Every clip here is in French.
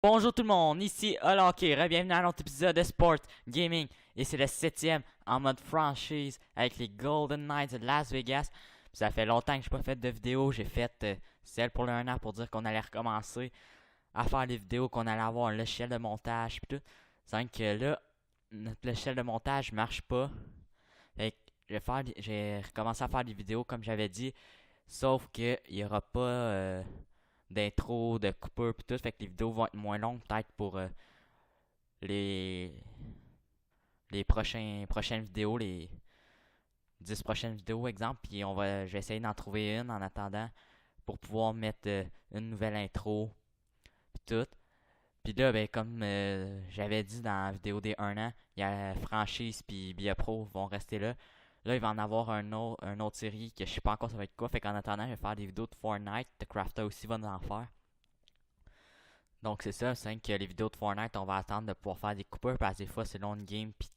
Bonjour tout le monde, ici OK, bienvenue à un autre épisode de Sport Gaming et c'est le septième en mode franchise avec les Golden Knights de Las Vegas. Puis ça fait longtemps que j'ai pas fait de vidéo, j'ai fait celle pour le 1 an pour dire qu'on allait recommencer à faire les vidéos, qu'on allait avoir un logiciel de montage puis tout. C'est vrai que là, notre logiciel de montage marche pas. Fait que j'ai recommencé à faire des vidéos comme j'avais dit, sauf que il y aura pas d'intro, de coupure pis tout, fait que les vidéos vont être moins longues peut-être pour les prochaines vidéos, les 10 prochaines vidéos exemple, puis je vais essayer d'en trouver une en attendant pour pouvoir mettre une nouvelle intro pis tout. Puis là, ben, comme j'avais dit dans la vidéo des 1 an, il y a Franchise puis Bia Pro vont rester là. Là, il va en avoir un autre série que je sais pas encore ça va être quoi. Fait qu'en attendant, je vais faire des vidéos de Fortnite. The Crafter aussi va nous en faire. Donc c'est ça, c'est que les vidéos de Fortnite, on va attendre de pouvoir faire des coupures parce que des fois c'est long une game puis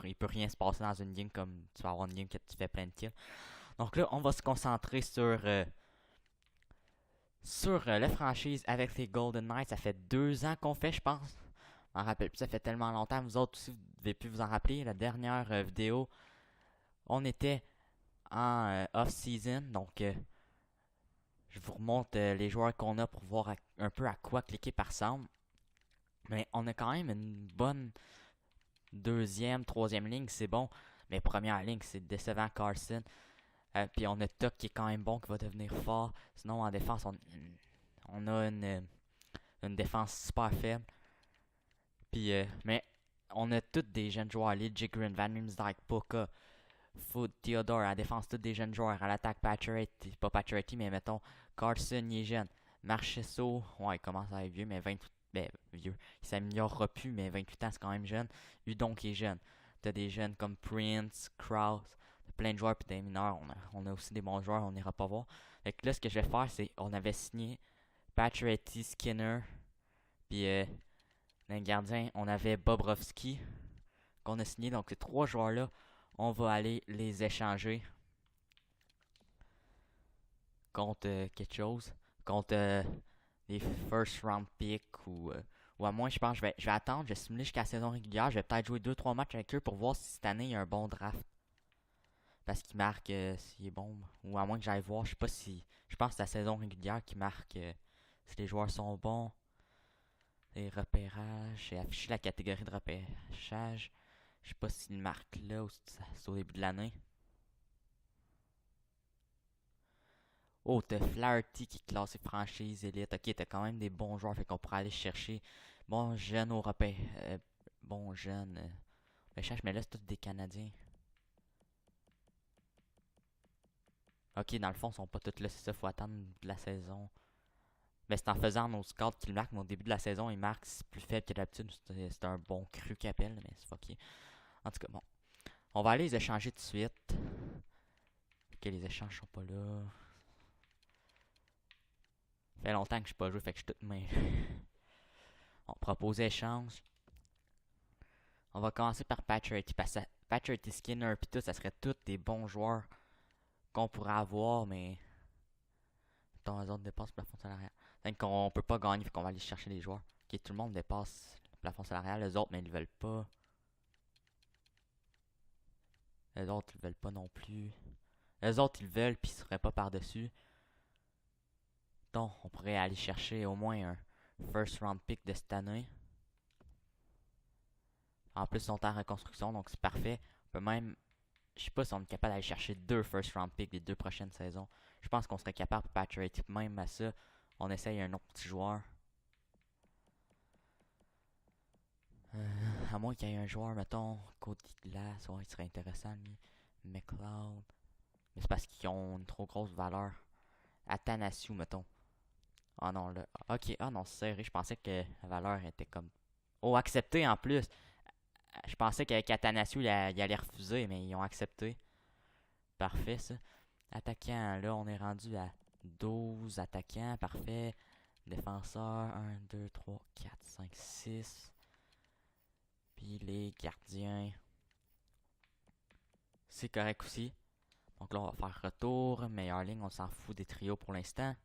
il peut rien se passer dans une game comme tu vas avoir une game que tu fais plein de kills. Donc là, on va se concentrer sur la franchise avec les Golden Knights. Ça fait 2 ans qu'on fait, je pense. Je m'en rappelle plus, ça fait tellement longtemps. Vous autres aussi, vous devez plus vous en rappeler. La dernière vidéo, on était en off-season. Donc, je vous remonte les joueurs qu'on a pour voir un peu à quoi que l'équipe ressemble. Mais on a quand même une bonne deuxième, troisième ligne, c'est bon. Mais première ligne, c'est décevant Carson. Puis on a Tuck qui est quand même bon, qui va devenir fort. Sinon, en défense, on a une défense super faible. Puis, mais on a tous des jeunes joueurs. Les Jigrin, Van Riemsdyk, Puka, Food, Theodore. À la défense, tous des jeunes joueurs. À l'attaque, Pacioretty. Pas Pacioretty, mais mettons, Carson, il est jeune. Marchesso, ouais, il commence à être vieux, mais 28, ben, vieux. Il s'améliorera plus, mais 28 ans, c'est quand même jeune. Udon qui est jeune. T'as des jeunes comme Prince, Kraus, plein de joueurs, puis des mineurs. On a aussi des bons joueurs, on n'ira pas voir. Fait que là, ce que je vais faire, c'est, on avait signé Pacioretty, Skinner, puis un gardien, on avait Bobrovski qu'on a signé. Donc ces trois joueurs-là, on va aller les échanger contre quelque chose. Contre des first round picks ou à moins, je pense, je vais attendre, je vais simuler jusqu'à la saison régulière. Je vais peut-être jouer 2-3 matchs avec eux pour voir si cette année il y a un bon draft. Parce qu'il marque s'il est bon. Ou à moins que j'aille voir, je sais pas si. Je pense que c'est la saison régulière qui marque si les joueurs sont bons. Les repérages. J'ai affiché la catégorie de repérage. Je sais pas s'il marque là ou si c'est au début de l'année. Oh, t'as Flaherty qui est classé franchise élite. Ok, t'as quand même des bons joueurs, fait qu'on pourrait aller chercher. Bon, jeune au repère. Bon, jeune. Repêchage, mais là, c'est tous des Canadiens. Ok, dans le fond, ils sont pas tous là, c'est ça, faut attendre de la saison. Mais c'est en faisant nos scouts qu'ils marquent, mais au début de la saison, ils marquent, c'est plus faible que d'habitude. C'est un bon cru qu'ils appellent, mais c'est fucké. En tout cas, bon. On va aller les échanger tout de suite. Ok, les échanges sont pas là. Ça fait longtemps que je suis pas joué, fait que je suis toute main. On propose échange. On va commencer par Patrick. Patrick et Skinner, pis tout, ça serait tous des bons joueurs qu'on pourrait avoir, mais. Dans les autres dépassent le plafond salarial. Donc on peut pas gagner, fait qu'on va aller chercher les joueurs. Ok, tout le monde dépasse le plafond salarial, les autres, mais ils veulent pas. Les autres, ils veulent pas non plus. Les autres, ils veulent, puis ils seraient pas par-dessus. Donc, on pourrait aller chercher au moins un first round pick de cette année. En plus, ils sont en reconstruction, donc c'est parfait. On peut même. Je sais pas si on est capable d'aller chercher 2 first round picks les 2 prochaines saisons. Je pense qu'on serait capable pour Patrick. Même à ça, on essaye un autre petit joueur. À moins qu'il y ait un joueur, mettons, côté glace, ouais, il serait intéressant, lui. McLeod. Mais c'est parce qu'ils ont une trop grosse valeur. Athanasiu, mettons. Ah non, là. Ok, ah non, c'est serré. Je pensais que la valeur était comme. Oh, accepté en plus. Je pensais qu'avec Athanasiu, il allait refuser, mais ils ont accepté. Parfait, ça. Attaquant, là, on est rendu à 12 attaquants. Parfait. Défenseur, 1, 2, 3, 4, 5, 6. Puis les gardiens. C'est correct aussi. Donc là, on va faire retour. Meilleure ligne, on s'en fout des trios pour l'instant.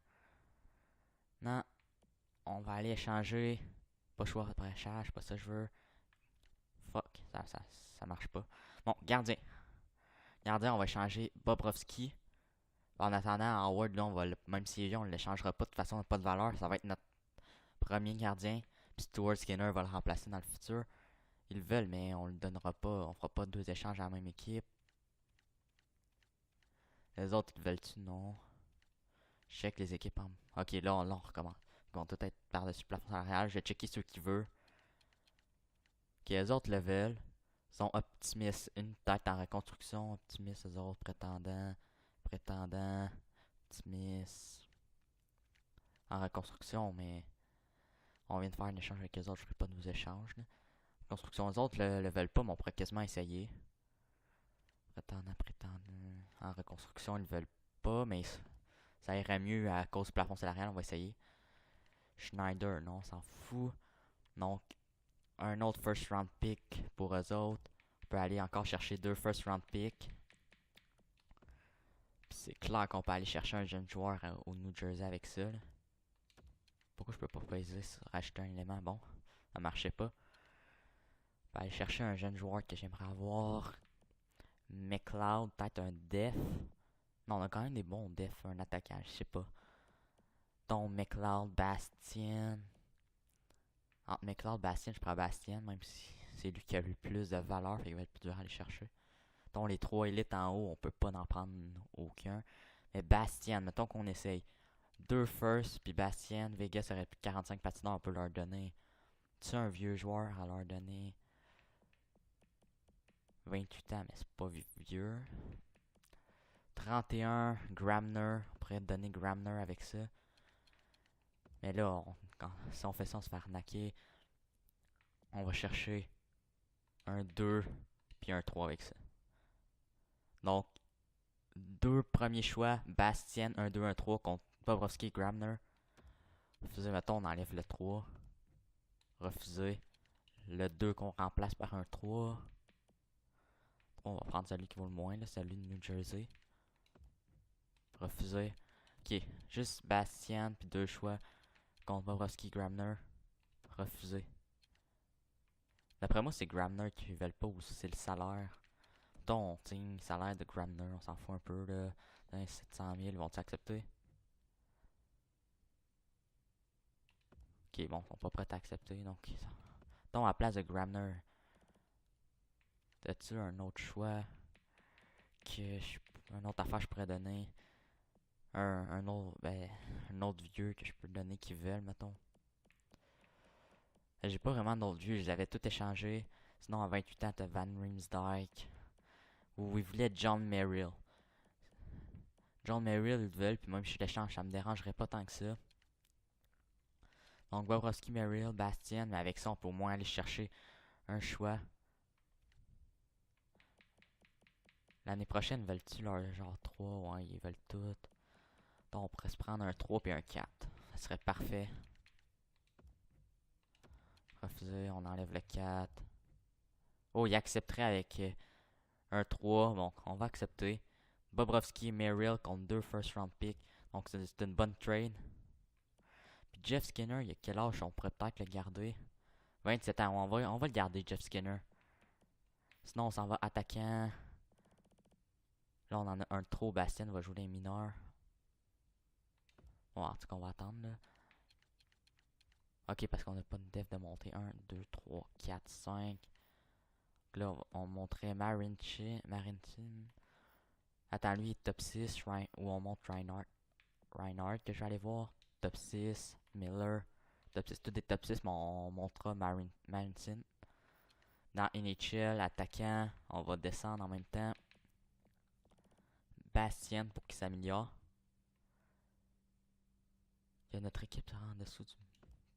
Non. on va aller échanger. Pas choix de prêchage, pas ça que je veux. Fuck, ça marche pas. Bon, gardien. Gardien, on va échanger Bobrovski. En attendant, Howard, là, même si on ne l'échangera pas, de toute façon, il n'a pas de valeur. Ça va être notre premier gardien. Puis Stuart Skinner va le remplacer dans le futur. Ils le veulent, mais on le donnera pas. On fera pas deux échanges à la même équipe. Les autres, ils veulent-tu? Non. Je check les équipes en... Ok, là, on recommence. Ils vont tout être par-dessus le plafond salarial. Je vais checker ceux qui veulent. Ok, les autres le veulent. Ils sont optimistes. Une tête en reconstruction. Optimistes, les autres. Prétendants. Optimistes. En reconstruction, mais... On vient de faire un échange avec les autres. Je ferai pas de nouveaux échanges. Là. Construction, les autres le veulent pas, mais on pourrait quasiment essayer. Prétendant. En reconstruction, ils le veulent pas, mais ça irait mieux à cause du plafond salarial. On va essayer. Schneider, non, on s'en fout. Donc, un autre first round pick pour eux autres. On peut aller encore chercher 2 first round picks. Puis c'est clair qu'on peut aller chercher un jeune joueur au New Jersey avec ça. Là. Pourquoi je peux pas peser sur racheter un élément? Bon, ça marchait pas. On peut aller chercher un jeune joueur que j'aimerais avoir. McLeod, peut-être un def. Non, on a quand même des bons defs, un attaquant, je sais pas. Donc McLeod, Bastien. Entre McLeod et Bastien, je prends Bastien, même si c'est lui qui a le plus de valeur, fait qu'il va être plus dur à aller chercher. Donc les 3 élites en haut, on peut pas en prendre aucun. Mais Bastien, mettons qu'on essaye. 2 first, puis Bastien, Vegas aurait plus de 45 patineurs, on peut leur donner. Tu un vieux joueur à leur donner 28 ans, mais c'est pas vieux. 31, Gramner, on pourrait donner Gramner avec ça. Mais là, si on fait ça, on se fait arnaquer. On va chercher un 2 puis un 3 avec ça. Donc, 2 premiers choix, Bastien, 1, 2, 1, 3 contre Bobrovski et Gramner. Refusé, mettons, on enlève le 3. Refusé. Le 2 qu'on remplace par un 3. On va prendre celui qui vaut le moins, là, celui de New Jersey. Refusé. Ok, juste Bastien puis 2 choix contre Bobrovski et Gramner. Refusé. D'après moi, c'est Gramner qui veulent pas ou c'est le salaire. Donc, le salaire de Gramner, on s'en fout un peu là. 700 000, vont-ils accepter? Ok, bon, ils sont pas prêts à accepter. Donc, à la place de Gramner, as-tu un autre choix un autre affaire que je pourrais donner? Un autre vieux que je peux donner qui veulent, mettons. J'ai pas vraiment d'autres vieux, je les avais tout échangés. Sinon, à 28 ans, t'as Van Riemsdyk. Ou ils voulaient John Merrill. John Merrill, ils veulent, puis même si je l'échange, ça me dérangerait pas tant que ça. Donc, Bobrovski, Merrill, Bastien, mais avec ça, on peut au moins aller chercher un choix. L'année prochaine, veulent-tu leur genre 3? Ouais, ils veulent tout. Donc, on pourrait se prendre un 3 puis un 4. Ça serait parfait. Refusé, on enlève le 4. Oh, il accepterait avec un 3. Bon, on va accepter. Bobrovski et Merrill contre 2 first round picks. Donc, c'est une bonne trade. Puis Jeff Skinner, il a quel âge? On pourrait peut-être le garder. 27 ans, on va le garder, Jeff Skinner. Sinon, on s'en va attaquant. Là, on en a un trop. Bastien va jouer les mineurs. Bon, en tout cas, on va attendre, là. Ok, parce qu'on n'a pas de def de montée. 1, 2, 3, 4, 5. Là, on montrait Marintin. Attends, lui, il est top 6. Ou on monte Reinhardt, que je vais aller voir. Top 6. Miller. Top 6, tous des top 6, mais on montrera Marintin. Dans NHL, attaquant, on va descendre en même temps. Bastien pour qu'il s'améliore. Il y a notre équipe en dessous du...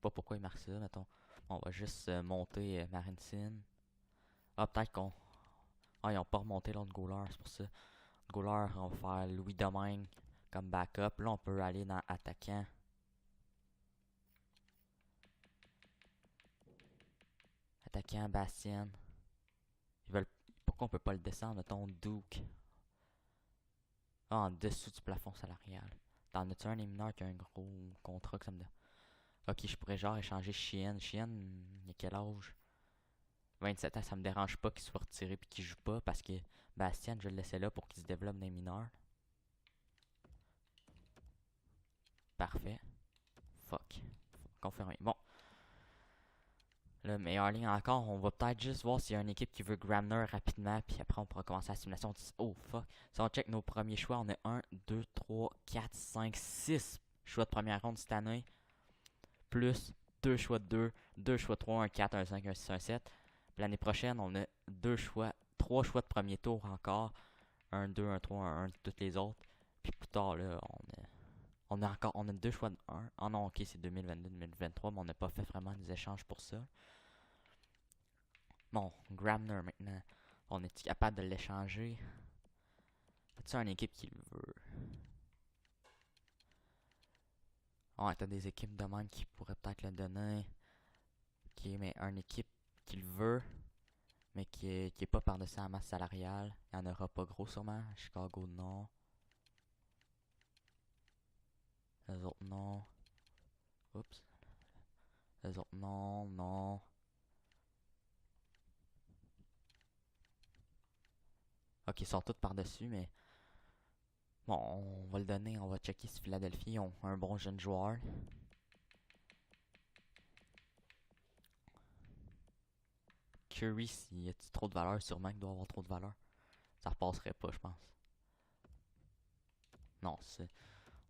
Pas pourquoi il marque ça, mettons. On va juste monter Marintin. Ah, peut-être qu'on... Ah, ils n'ont pas remonté l'autre goaler, c'est pour ça. Goaler, on va faire Louis Domingue comme backup. Là, on peut aller dans attaquant. Attaquant, Bastien. Ils veulent... Pourquoi on peut pas le descendre, mettons, Duke. Ah, en dessous du plafond salarial. T'en as-tu un des mineurs qui a un gros contrat que ça me donne? Ok, je pourrais genre échanger Chien. Chien, il a quel âge? 27 ans, ça me dérange pas qu'il soit retiré puis qu'il joue pas parce que Bastien, je vais le laisser là pour qu'il se développe dans les mineurs. Parfait. Fuck. Confirmé. Bon. Le meilleur ligne encore, on va peut-être juste voir s'il y a une équipe qui veut Gramner rapidement, puis après on pourra commencer la simulation. Oh fuck. Si on check nos premiers choix, on a 1, 2, 3, 4, 5, 6 choix de première ronde cette année. Plus 2 choix de 2, 2 choix de 3, un 4, un 5, un 6, un 7. L'année prochaine, on a 2 choix, 3 choix de premier tour encore. Un 2, un 3, un 1, toutes les autres. Puis plus tard, là, on a 2 choix de 1. Ah non, ok, c'est 2022-2023, mais on n'a pas fait vraiment des échanges pour ça. Bon, Gramner maintenant. On est capable de l'échanger? As-tu une équipe qui le veut? Oh, t'as des équipes de même qui pourraient peut-être le donner. Ok, mais une équipe qui le veut, mais qui est pas par-dessus la masse salariale. Il n'y en aura pas gros sûrement. Chicago, non. Les autres, non. Oups. Les autres, non, non. Ok, ils sont tous par-dessus, mais... Bon, on va le donner. On va checker si Philadelphie ont un bon jeune joueur. Curry, s'il y a trop de valeur, sûrement qu'il doit avoir trop de valeur. Ça repasserait pas, je pense. Non, c'est...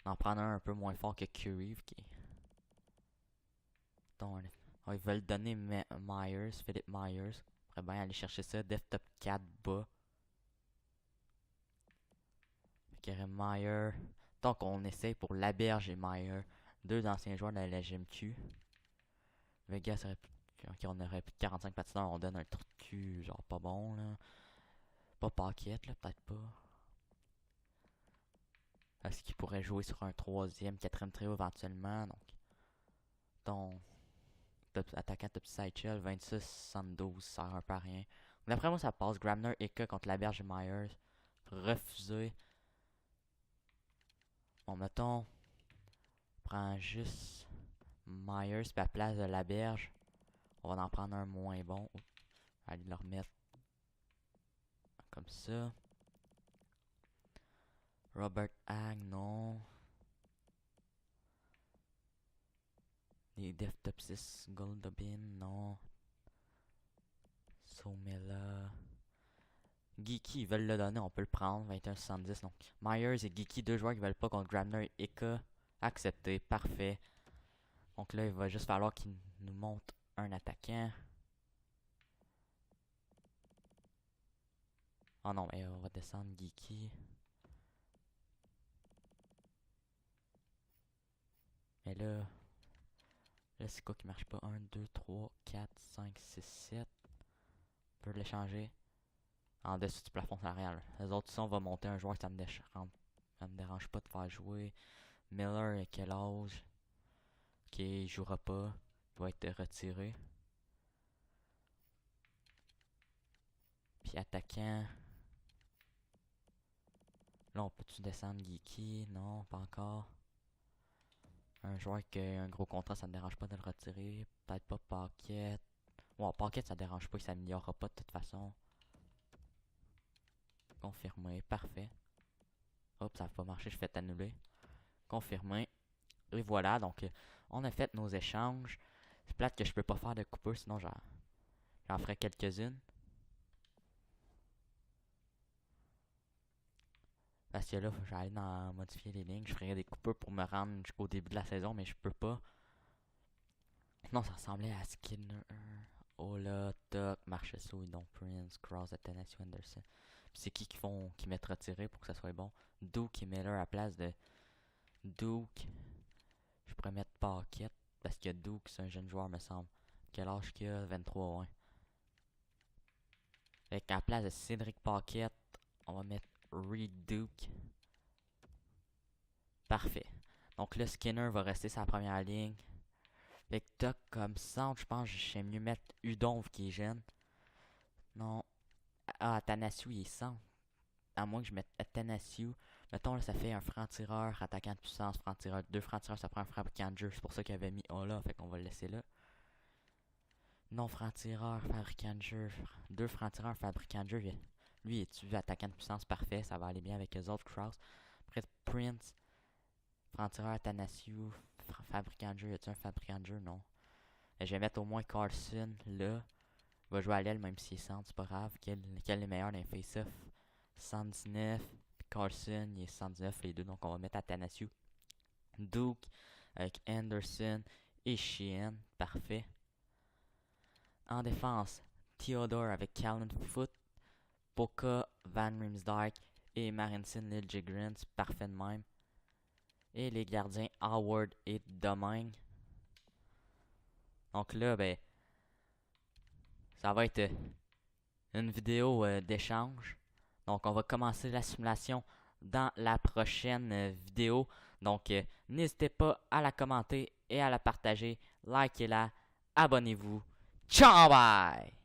On en prend un peu moins fort que Curry, qui... Donc, ils veulent donner Myers, Philip Myers. On pourrait bien aller chercher ça. Def top 4 bas. Fait qu'il y aurait Myers. Donc, on essaye pour Laberge et Myers. Deux anciens joueurs de la GMQ. Vegas aurait pu... Ok, on aurait plus de 45 patineurs. On donne un truc de cul, genre pas bon, là. Pas Paquette, là, peut-être pas. Est-ce qu'il pourrait jouer sur un troisième, quatrième trio éventuellement? Donc attaquant top Sideshell, 26, 72, ça sert un peu à rien. D'après moi, ça passe. Gramner, Eka contre Laberge et Myers. Refusé. Bon, mettons, on prend juste Myers, puis à la place de Laberge, on va en prendre un moins bon. Allez le remettre comme ça. Robert Hag, non. Les Def Top 6, Goldobin, non. Somela. Geeky, ils veulent le donner, on peut le prendre. 21,70. Donc, Myers et Geeky, deux joueurs qui veulent pas contre Grabner et Eka. Accepté, parfait. Donc là, il va juste falloir qu'il nous montre un attaquant. Oh non, mais on va descendre Geeky. Mais là c'est quoi qui marche pas? 1, 2, 3, 4, 5, 6, 7. On peut l'échanger en dessous du plafond salarial. Les autres, si on va monter un joueur, ça me dérange pas de faire jouer. Miller, à quel âge? Ok, il jouera pas. Il va être retiré. Puis attaquant. Là, on peut-tu descendre Geeky? Non, pas encore. Un joueur qui a un gros contrat, ça me dérange pas de le retirer. Peut-être pas Paquette. Bon, Paquette, ça dérange pas, il s'améliorera pas de toute façon. Confirmé, parfait. Hop, ça va pas marcher, je fais annuler. Confirmé. Et voilà, donc on a fait nos échanges. C'est plate que je peux pas faire de coupure, sinon j'en ferai quelques-unes. Parce que là, je vais aller dans modifier les lignes. Je ferai des coupures pour me rendre jusqu'au début de la saison, mais je peux pas. Non, ça ressemblait à Skinner. Ola, Tuck, Marchessault, Idon Prince, Cross, Tennessee Anderson. Puis c'est qui mettent retiré pour que ça soit bon. Duke et Miller à la place de Duke. Je pourrais mettre Paquette. Parce que Duke, c'est un jeune joueur, me semble. Quel âge qu'il a? 23, ouais. Fait qu'à la place de Cédric Paquette, on va mettre Reed Duke. Parfait. Donc là, Skinner va rester sa première ligne. Fait que Tuck comme centre, je pense que j'aime mieux mettre Udonve qui est jeune. Non. Ah, Athanasiou, il est centre. À moins que je mette Athanasiou. Mettons, là, ça fait un franc-tireur, attaquant de puissance, franc-tireur. 2 francs-tireurs, ça prend un fabricant de jeu. C'est pour ça qu'il avait mis A là, fait qu'on va le laisser là. Non franc-tireur, fabricant de jeu. 2 francs-tireurs, fabricant de jeu. Lui, est-tu attaquant de puissance, parfait. Ça va aller bien avec les autres. Kraus. Après, Prince. Franc-tireur, Athanasiou. Fabricant de jeu. Y a-tu un fabricant de jeu? Non. Et je vais mettre au moins Carlson là. Il va jouer à l'aile, même s'il est centre, c'est pas grave. Quel est meilleur dans les face-off? 119. Carlson, il est 119 les deux. Donc, on va mettre Athanasiou. Duke avec Anderson et Sheehan. Parfait. En défense, Theodore avec Callan Foot, Poka, Van Riemsdyk et Marinson Liljegren, c'est parfait de même. Et les gardiens Howard et Domingue. Donc là, ben, ça va être une vidéo d'échange. Donc on va commencer la simulation dans la prochaine vidéo. Donc n'hésitez pas à la commenter et à la partager. Likez-la, abonnez-vous. Ciao bye!